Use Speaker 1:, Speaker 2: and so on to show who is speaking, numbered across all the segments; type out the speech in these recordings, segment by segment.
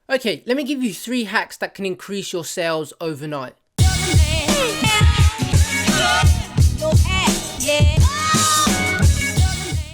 Speaker 1: Okay, let me give you 3 hacks that can increase your sales overnight.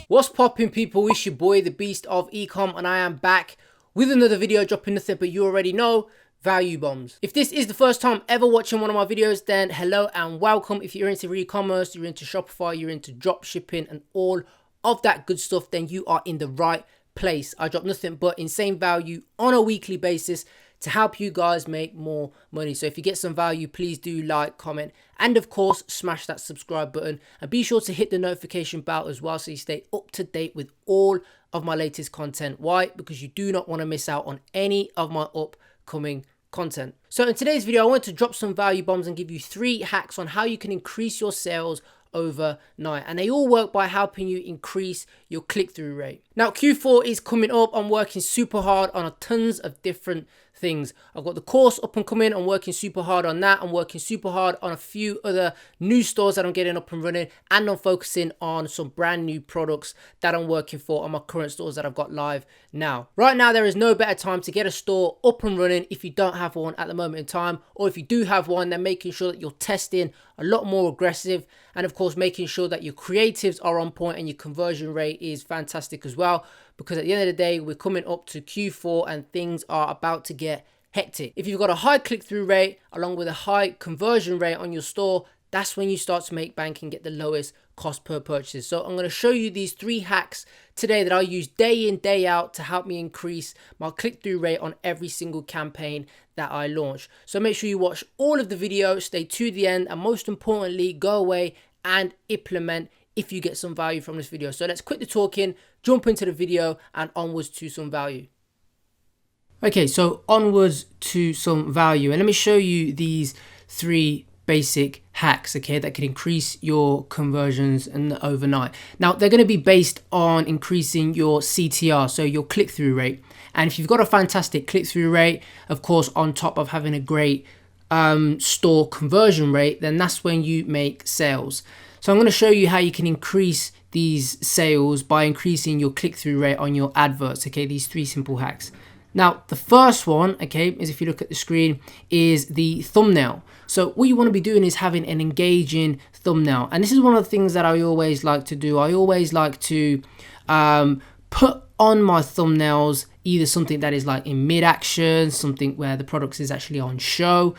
Speaker 1: What's poppin', people? It's your boy, the Beast of Ecom, and I am back with another video, dropping nothing but you already know, value bombs. If this is the first time ever watching one of my videos, then hello and welcome. If you're into e-commerce, you're into Shopify, you're into dropshipping and all of that good stuff, then you are in the right place. I drop nothing but insane value on a weekly basis to help you guys make more money. So if you get some value, please do like, comment, and of course smash that subscribe button, and be sure to hit the notification bell as well so you stay up to date with all of my latest content. Why? Because you do not want to miss out on any of my upcoming content. So in today's video, I want to drop some value bombs and give you 3 hacks on how you can increase your sales overnight, and they all work by helping you increase your click-through rate. Now Q4 is coming up. I'm working super hard on tons of different things. I've got the course up and coming. I'm working super hard on that. I'm working super hard on a few other new stores that I'm getting up and running, and I'm focusing on some brand new products that I'm working for on my current stores that I've got live now. Right now, there is no better time to get a store up and running if you don't have one at the moment in time, or if you do have one, then making sure that you're testing a lot more aggressive, and of course making sure that your creatives are on point and your conversion rate is fantastic as well, because at the end of the day, we're coming up to Q4 and things are about to get hectic. If you've got a high click-through rate along with a high conversion rate on your store, that's when you start to make bank and get the lowest cost per purchase. So I'm going to show you these 3 hacks today that I use day in, day out to help me increase my click-through rate on every single campaign that I launch. So make sure you watch all of the video, stay to the end, and most importantly, go away and implement if you get some value from this video. So let's quit the talking, jump into the video, and onwards to some value. Okay, so onwards to some value, and let me show you these 3 basic hacks, okay, that can increase your conversions and overnight. Now they're going to be based on increasing your CTR, so your click-through rate. And if you've got a fantastic click-through rate, of course, on top of having a great store conversion rate, then that's when you make sales. So I'm going to show you how you can increase these sales by increasing your click-through rate on your adverts, okay, these 3 simple hacks. Now, the first one, okay, is if you look at the screen, is the thumbnail. So what you want to be doing is having an engaging thumbnail. And this is one of the things that I always like to do. I always like to put on my thumbnails either something that is like in mid-action, something where the product is actually on show,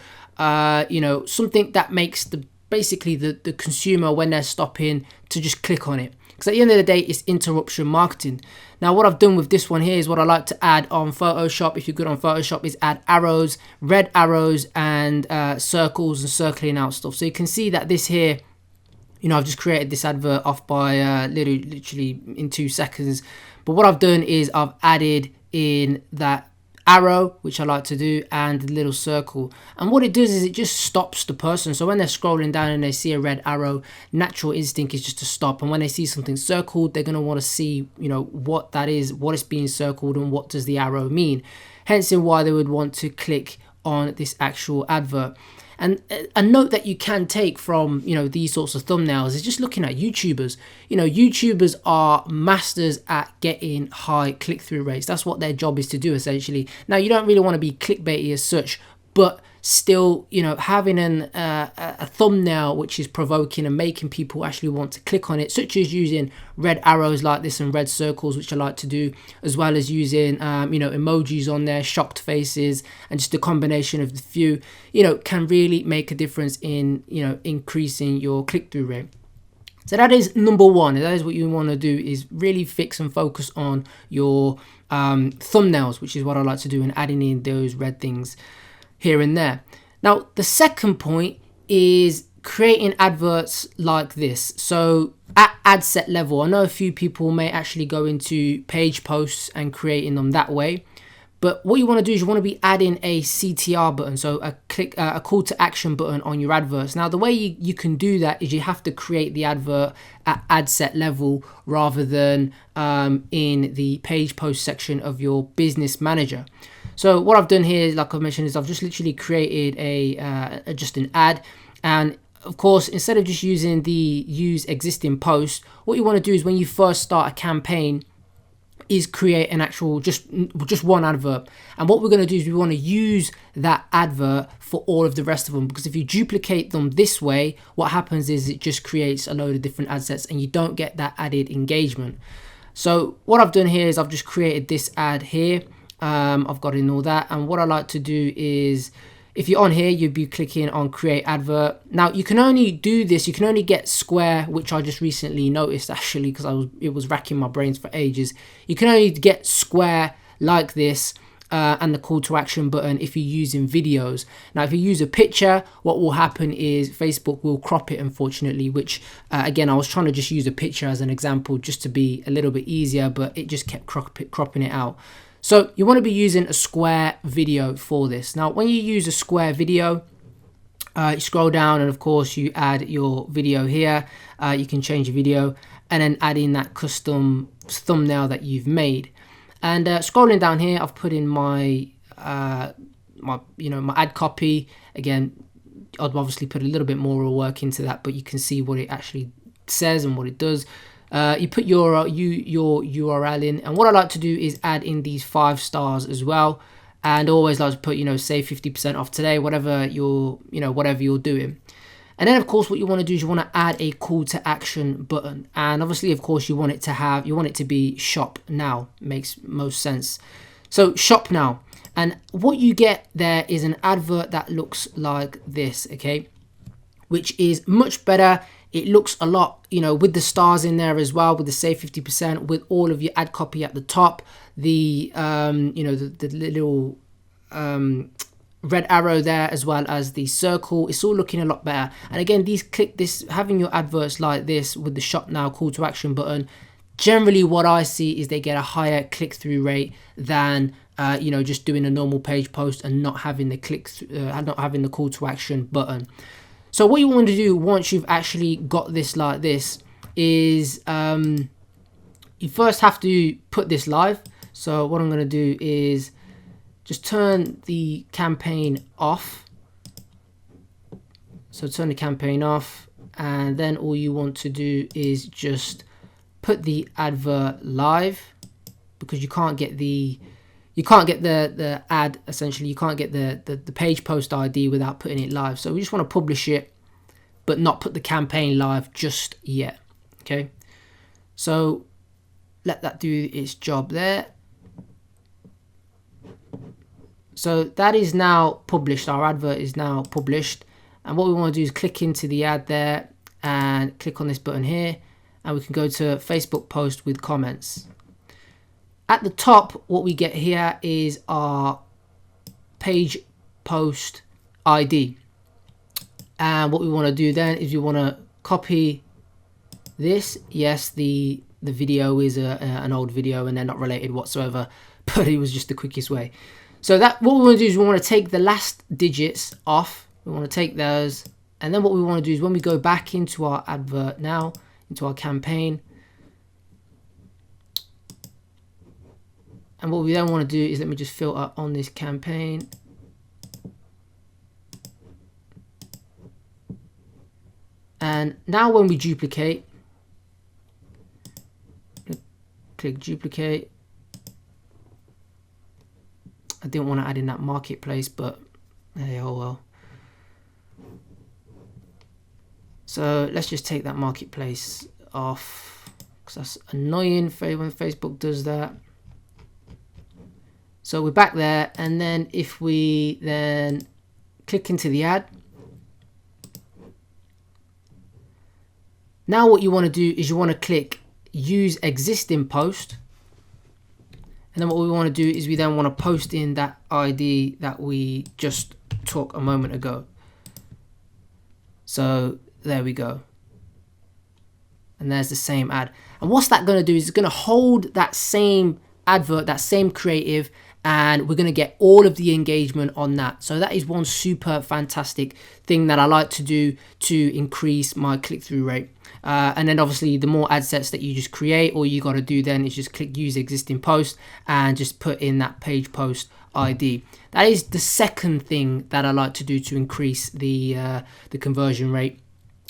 Speaker 1: you know, something that makes basically the consumer, when they're stopping, to just click on it. Because at the end of the day, it's interruption marketing. Now, what I've done with this one here is what I like to add on Photoshop, if you're good on Photoshop, is add arrows, red arrows, and circles and circling out stuff. So you can see that this here, you know, I've just created this advert off by literally in 2 seconds. But what I've done is I've added in that arrow, which I like to do, and the little circle, and what it does is it just stops the person. So when they're scrolling down and they see a red arrow, natural instinct is just to stop, and when they see something circled, they're going to want to see, you know, what that is, what is being circled, and what does the arrow mean, hence in why they would want to click on this actual advert. And a note that you can take from, you know, these sorts of thumbnails is just looking at YouTubers. You know, YouTubers are masters at getting high click-through rates. That's what their job is to do, essentially. Now, you don't really want to be clickbaity as such, but still, you know, having a thumbnail which is provoking and making people actually want to click on it, such as using red arrows like this and red circles, which I like to do, as well as using you know, emojis on there, shocked faces, and just a combination of the few, you know, can really make a difference in, you know, increasing your click-through rate. So that is number 1. That is what you want to do, is really fix and focus on your thumbnails, which is what I like to do, and adding in those red things here and there. Now, the second point is creating adverts like this. So at ad set level, I know a few people may actually go into page posts and creating them that way. But what you want to do is you want to be adding a CTR button, so a call to action button on your adverts. Now, the way you can do that is you have to create the advert at ad set level rather than in the page post section of your business manager. So what I've done here, like I mentioned, is I've just literally created just an ad, and of course, instead of just using the use existing post, what you want to do is when you first start a campaign, is create an actual just one advert. And what we're going to do is we want to use that advert for all of the rest of them, because if you duplicate them this way, what happens is it just creates a load of different ad sets and you don't get that added engagement. So what I've done here is I've just created this ad here. I've got in all that, and what I like to do is, if you're on here, you'd be clicking on create advert. Now you can only do this, you can only get square, which I just recently noticed actually, because it was racking my brains for ages. You can only get square like this and the call to action button if you're using videos. Now if you use a picture, what will happen is Facebook will crop it, unfortunately, which again, I was trying to just use a picture as an example just to be a little bit easier, but it just kept cropping it out. So you want to be using a square video for this. Now, when you use a square video, you scroll down and of course you add your video here. You can change your video and then add in that custom thumbnail that you've made. And scrolling down here, I've put in my my ad copy. Again, I'd obviously put a little bit more work into that, but you can see what it actually says and what it does. You put your URL in, and what I like to do is add in these 5 stars as well, and always like to put, save 50% off today, whatever you're doing. And then of course what you want to do is you want to add a call to action button, and obviously of course you want it to be shop now. Makes most sense. So shop now, and what you get there is an advert that looks like this, okay, which is much better. It looks a lot, with the stars in there as well, with the save 50%, with all of your ad copy at the top, the the little red arrow there, as well as the circle. It's all looking a lot better. And again, having your adverts like this with the shop now call to action button, generally what I see is they get a higher click-through rate than just doing a normal page post and not having the call to action button. So what you want to do once you've actually got this like this is you first have to put this live. So what I'm going to do is just turn the campaign off. So turn the campaign off, and then all you want to do is just put the advert live, because you can't get the ad, essentially you can't get the page post ID without putting it live. So we just want to publish it but not put the campaign live just yet. Okay, so let that do its job there. So that is now published. Our advert is now published, and what we want to do is click into the ad there and click on this button here, and we can go to Facebook post with comments. At the top, what we get here is our page post ID. And what we want to do then is we want to copy this. Yes, the video is an old video and they're not related whatsoever, but it was just the quickest way. So what we want to do is we want to take the last digits off. We want to take those, and then what we want to do is when we go back into our advert now, into our campaign, and what we then want to do is, let me just filter on this campaign. And now when we duplicate, click duplicate. I didn't want to add in that marketplace, but hey, oh well. So let's just take that marketplace off, because that's annoying when Facebook does that. So we're back there, and then if we then click into the ad, now what you want to do is you want to click use existing post, and then what we want to do is we then want to post in that ID that we just took a moment ago. So there we go, and there's the same ad. And what's that going to do is it's going to hold that same advert, that same creative, and we're going to get all of the engagement on that. So that is one super fantastic thing that I like to do to increase my click-through rate. And then obviously the more ad sets that you just create, all you got to do then is just click use existing post and just put in that page post ID. That is the second thing that I like to do to increase the conversion rate.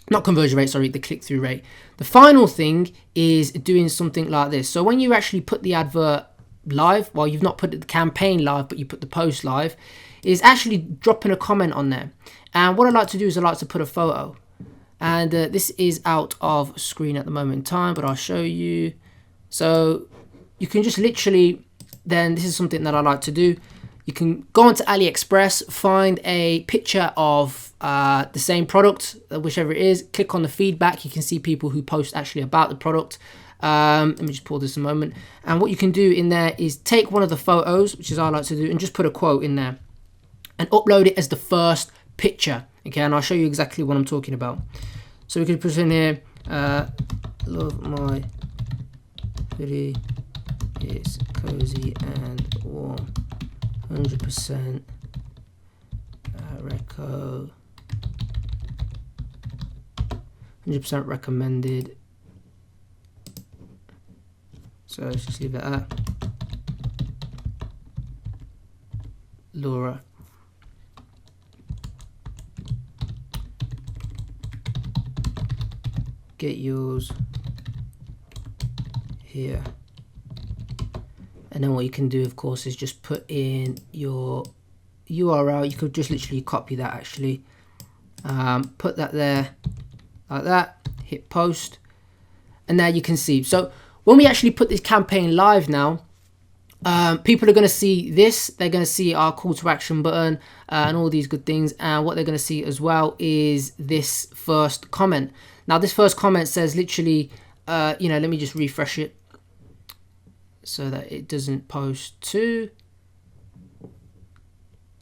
Speaker 1: not conversion rate, sorry, the click-through rate. The final thing is doing something like this. So when you actually put the advert live, well, you've not put the campaign live, but you put the post live, is actually dropping a comment on there. And what I like to do is I like to put a photo. And this is out of screen at the moment in time, but I'll show you. So you can just literally, then this is something that I like to do. You can go onto AliExpress, find a picture of the same product, whichever it is, click on the feedback. You can see people who post actually about the product. Let me just pause this a moment. And what you can do in there is take one of the photos, which is what I like to do, and just put a quote in there and upload it as the first picture. Okay, and I'll show you exactly what I'm talking about. So we could put in here, love my hoodie, it's cozy and warm, 100% reco, 100% recommended. So let's just leave it at that. Laura. Get yours here. And then what you can do, of course, is just put in your URL. You could just literally copy that actually. Put that there like that, hit post, and now you can see. So when we actually put this campaign live now, people are going to see this. They're going to see our call to action button and all these good things. And what they're going to see as well is this first comment. Now, this first comment says literally, let me just refresh it so that it doesn't post to.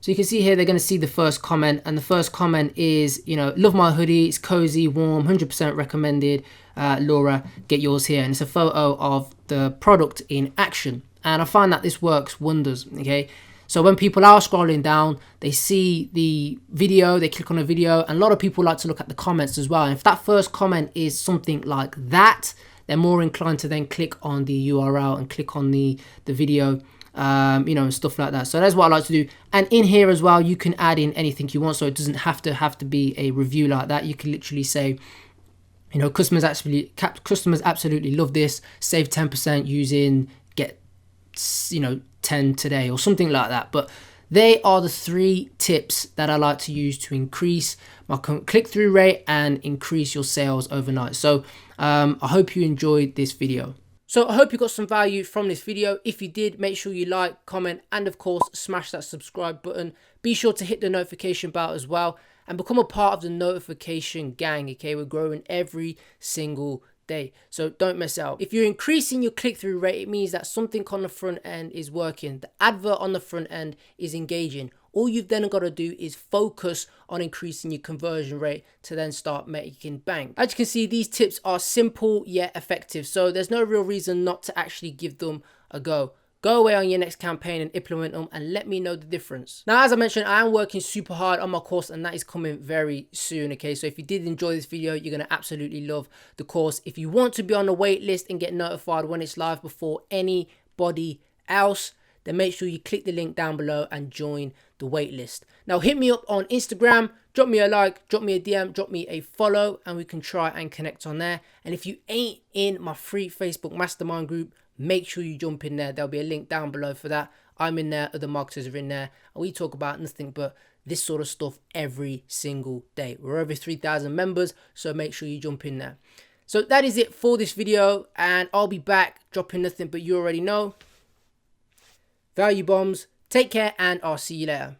Speaker 1: So you can see here, they're going to see the first comment. And the first comment is, love my hoodie. It's cozy, warm, 100% recommended. Laura, get yours here. And it's a photo of the product in action. And I find that this works wonders, okay? So when people are scrolling down, they see the video, they click on a video, and a lot of people like to look at the comments as well. And if that first comment is something like that, they're more inclined to then click on the URL and click on the video, and stuff like that. So that's what I like to do. And in here as well, you can add in anything you want. So it doesn't have to be a review like that. You can literally say, customers absolutely love this. Save 10% using get 10 today or something like that. But they are the 3 tips that I like to use to increase my click-through rate and increase your sales overnight. So I hope you enjoyed this video. So I hope you got some value from this video. If you did, make sure you like, comment, and of course, smash that subscribe button. Be sure to hit the notification bell as well and become a part of the notification gang, okay? We're growing every single day, so don't miss out. If you're increasing your click-through rate, it means that something on the front end is working. The advert on the front end is engaging. All you've then got to do is focus on increasing your conversion rate to then start making bank. As you can see, these tips are simple yet effective, so there's no real reason not to actually give them a go. Go away on your next campaign and implement them and let me know the difference. Now, as I mentioned, I am working super hard on my course and that is coming very soon, okay? So if you did enjoy this video, you're going to absolutely love the course. If you want to be on the wait list and get notified when it's live before anybody else, then make sure you click the link down below and join the wait list. Now, hit me up on Instagram, drop me a like, drop me a DM, drop me a follow, and we can try and connect on there. And if you ain't in my free Facebook mastermind group, make sure you jump in there. There'll be a link down below for that. I'm in there, other marketers are in there, and we talk about nothing but this sort of stuff every single day. We're over 3,000 members, so make sure you jump in there. So that is it for this video, and I'll be back dropping nothing but you already know. Value bombs, take care, and I'll see you later.